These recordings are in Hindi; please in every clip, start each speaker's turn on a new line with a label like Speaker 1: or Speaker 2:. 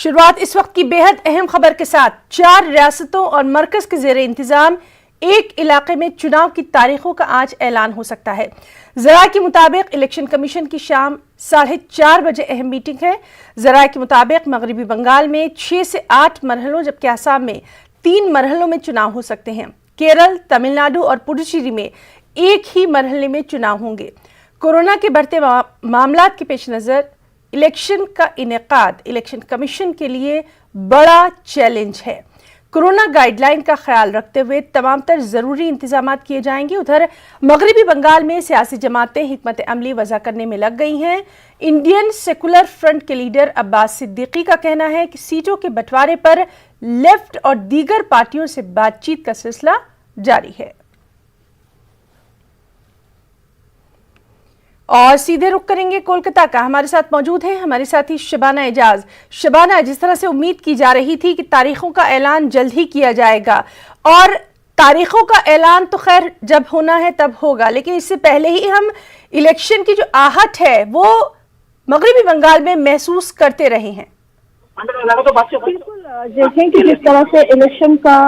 Speaker 1: शुरुआत इस वक्त की बेहद अहम खबर के साथ। 4 रियासतों और मरकज के ज़ेरे इंतजाम एक इलाके में चुनाव की तारीखों का आज ऐलान हो सकता है। ज़राए के मुताबिक इलेक्शन कमीशन की शाम 4:30 बजे अहम मीटिंग है। ज़राए के मुताबिक मगरबी बंगाल में 6 से 8 मरहलों जबकि आसाम में 3 मरहलों में चुनाव हो सकते हैं। केरल, तमिलनाडु और पुडुचेरी में एक ही मरहले में चुनाव होंगे। कोरोना के बढ़ते मामलात के पेश नज़र इलेक्शन का इनेकाद इलेक्शन कमीशन के लिए बड़ा चैलेंज है। कोरोना गाइडलाइन का ख्याल रखते हुए तमाम तर जरूरी इंतजाम किए जाएंगे। उधर मगरबी बंगाल में सियासी जमातें हिकमत अमली वज़ा करने में लग गई हैं। इंडियन सेकुलर फ्रंट के लीडर अब्बास सिद्दीकी का कहना है कि सीटों के बंटवारे पर लेफ्ट और दीगर पार्टियों से बातचीत का सिलसिला जारी है। और सीधे रुख करेंगे कोलकाता का। हमारे साथ मौजूद हैं हमारे साथी शबाना एजाज। शबाना, जिस तरह से उम्मीद की जा रही थी कि तारीखों का ऐलान जल्द ही किया जाएगा, और तारीखों का ऐलान तो खैर जब होना है तब होगा, लेकिन इससे पहले ही हम इलेक्शन की जो आहट है वो मगरबी बंगाल में महसूस करते रहे हैं।
Speaker 2: बिल्कुल, देखें कि जिस तरह से इलेक्शन का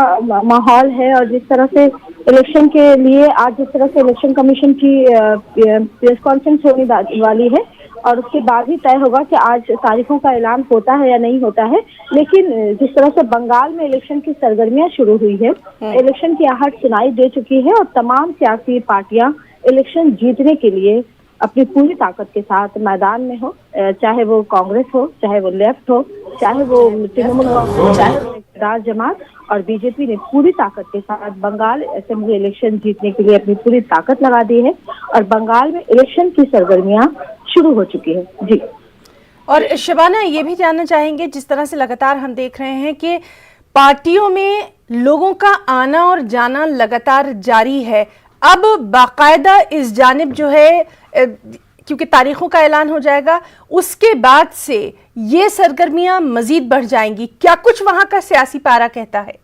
Speaker 2: माहौल है और जिस तरह से इलेक्शन के लिए आज जिस तरह से इलेक्शन कमीशन की प्रेस कॉन्फ्रेंस होने वाली है और उसके बाद ही तय होगा कि आज तारीखों का ऐलान होता है या नहीं होता है। लेकिन जिस तरह से बंगाल में इलेक्शन की सरगर्मियां शुरू हुई है, इलेक्शन की आहट सुनाई दे चुकी है और तमाम सियासी पार्टियां इलेक्शन जीतने के लिए अपनी पूरी ताकत के साथ मैदान में हो, चाहे वो कांग्रेस हो, चाहे वो लेफ्ट हो, चाहे वो तृणमूल कांग्रेस, चाहे वो इक़्तिदार जमात और बीजेपी ने पूरी ताकत के साथ बंगाल असेंबली इलेक्शन जीतने के लिए अपनी पूरी ताकत लगा दी है और बंगाल में इलेक्शन की सरगर्मियां शुरू हो चुकी है। जी,
Speaker 1: और शबाना, ये भी जानना चाहेंगे, जिस तरह से लगातार हम देख रहे हैं कि पार्टियों में लोगों का आना और जाना लगातार जारी है, अब बाकायदा इस जानिब जो है, क्योंकि तारीखों का ऐलान हो जाएगा, उसके बाद से ये सरगर्मियां मजीद बढ़ जाएंगी, क्या कुछ वहां का सियासी पारा कहता है?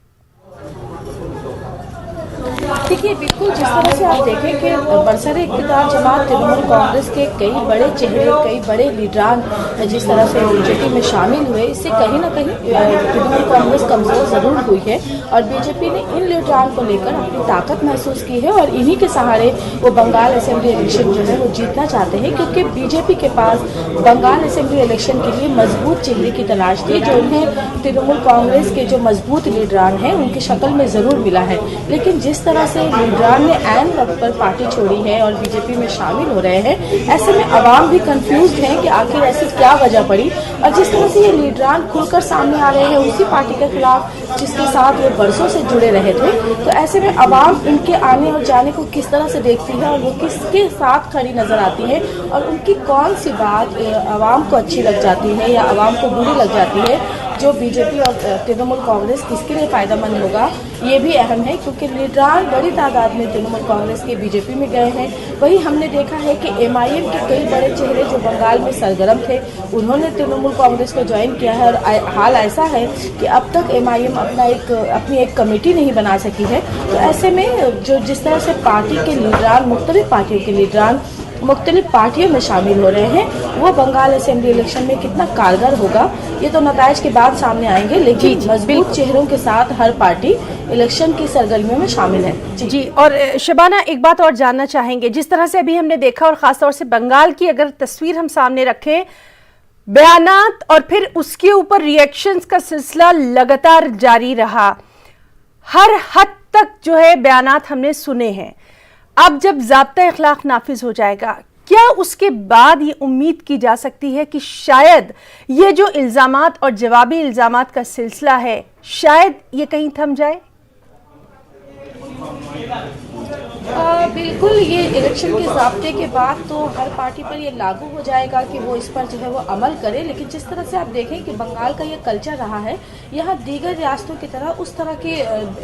Speaker 3: देखिए, बिल्कुल जिस तरह से आप देखें कि बरसरे इक़्तिदार जमात तृणमूल कांग्रेस के कई बड़े चेहरे, कई बड़े लीडरान जिस तरह से बीजेपी में शामिल हुए, इससे कहीं ना कहीं तृणमूल कांग्रेस कमजोर जरूर हुई है और बीजेपी ने इन लीडरान को लेकर अपनी ताकत महसूस की है और इन्हीं के सहारे वो बंगाल असेंबली इलेक्शन जो है वो जीतना चाहते हैं, क्योंकि बीजेपी के पास बंगाल असेंबली इलेक्शन के लिए मजबूत चेहरे की तलाश थी, जो उन्हें तृणमूल कांग्रेस के जो मजबूत लीडरान हैं उनकी शक्ल में जरूर मिला है। लेकिन जिस तरह से लीडरान ने ऐन वक्त पर पार्टी छोड़ी है और बीजेपी में शामिल हो रहे हैं, ऐसे में अवाम भी कंफ्यूज्ड हैं कि आखिर ऐसी क्या वजह पड़ी। और जिस तरह से ये लीडरान खुलकर सामने आ रहे हैं उसी पार्टी के खिलाफ जिसके साथ वो बरसों से जुड़े रहे थे, तो ऐसे में अवाम इनके आने और जाने को किस तरह से देखती है और वो किसके साथ खड़ी नजर आती है और उनकी कौन सी बात अवाम को अच्छी लग जाती है या अवाम को बुरी लग जाती है, जो बीजेपी और तृणमूल कांग्रेस किसके लिए फायदेमंद होगा, ये भी अहम है, क्योंकि लीडरान बड़ी तादाद में तृणमूल कांग्रेस के बीजेपी में गए हैं। वही हमने देखा है कि एमआईएम के कई बड़े चेहरे जो बंगाल में सरगर्म थे उन्होंने तृणमूल कांग्रेस को ज्वाइन किया है और हाल ऐसा है कि अब तक एमआईएम अपनी एक कमेटी नहीं बना सकी है। तो ऐसे में जो जिस तरह से पार्टी के लीडरान, मुख्तलिफ पार्टियों के लीडरान मुख्तलिफ पार्टियों में शामिल हो रहे हैं, वो बंगाल असेंबली इलेक्शन में कितना कारगर होगा ये तो नताइज के बाद सामने आएंगे। लेकिन मजबूत चेहरों के साथ हर पार्टी इलेक्शन की सरगर्मियों में शामिल है।
Speaker 1: जी, और शबाना, एक बात और जानना चाहेंगे, जिस तरह से अभी हमने देखा और खासतौर से बंगाल की अगर तस्वीर हम सामने रखें, बयानात और फिर उसके ऊपर रिएक्शंस का सिलसिला लगातार जारी रहा, हर हद तक जो है बयानात हमने सुने हैं। अब जब ज़ाब्ता इखलाक नाफिज हो जाएगा, क्या उसके बाद ये उम्मीद की जा सकती है कि शायद ये जो इल्ज़ामात और जवाबी इल्ज़ामात का सिलसिला है, शायद ये कहीं थम जाए?
Speaker 3: बिल्कुल, ये इलेक्शन के ज़ाब्ते के बाद तो हर पार्टी पर ये लागू हो जाएगा कि वो इस पर जो है वो अमल करे। लेकिन जिस तरह से आप देखें कि बंगाल का ये कल्चर रहा है, यहाँ दीगर रियासतों की तरह उस तरह की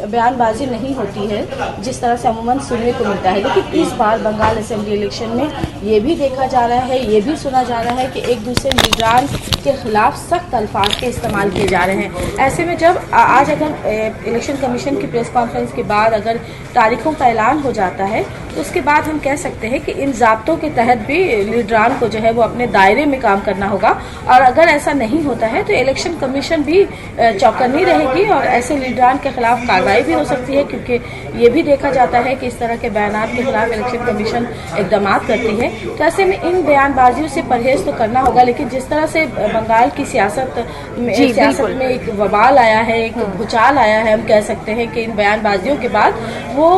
Speaker 3: बयानबाजी नहीं होती है जिस तरह से अमूमन सुनने को मिलता है। लेकिन इस बार बंगाल असेंबली इलेक्शन में ये भी देखा जा रहा है, ये भी सुना जा रहा है कि एक दूसरे लीडरान के खिलाफ सख्त अल्फाज के इस्तेमाल किए जा रहे हैं। ऐसे में जब आज अगर इलेक्शन कमीशन की प्रेस कॉन्फ्रेंस के बाद अगर तारीखों का ऐलान हो जाता है तो उसके बाद हम कह सकते हैं कि इन ज़ाब्तों के तहत भी लीडरान को जो है वो अपने दायरे में काम करना होगा। और अगर ऐसा नहीं होता है तो इलेक्शन कमीशन भी चौकन्नी रहेगी और ऐसे लीडरान के खिलाफ कार्रवाई भी हो सकती है, क्योंकि ये भी देखा जाता है कि इस तरह के बयानात के खिलाफ इलेक्शन कमीशन इकदाम करती है। तो ऐसे में इन बयानबाजियों से परहेज तो करना होगा, लेकिन जिस तरह से बंगाल की सियासत में एक वबाल आया है, एक भूचाल आया है, हम कह सकते हैं कि इन बयानबाजियों के बाद वो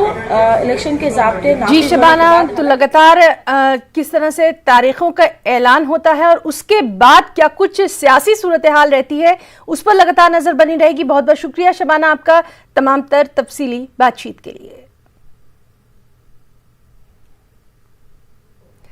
Speaker 3: इलेक्शन के ज़ाब्ते
Speaker 1: जी शबाना, तो लगातार किस तरह से तारीखों का ऐलान होता है और उसके बाद क्या कुछ सियासी सूरत हाल रहती है, उस पर लगातार नजर बनी रहेगी। बहुत बहुत शुक्रिया शबाना आपका तमाम तर तफसीली बातचीत के लिए।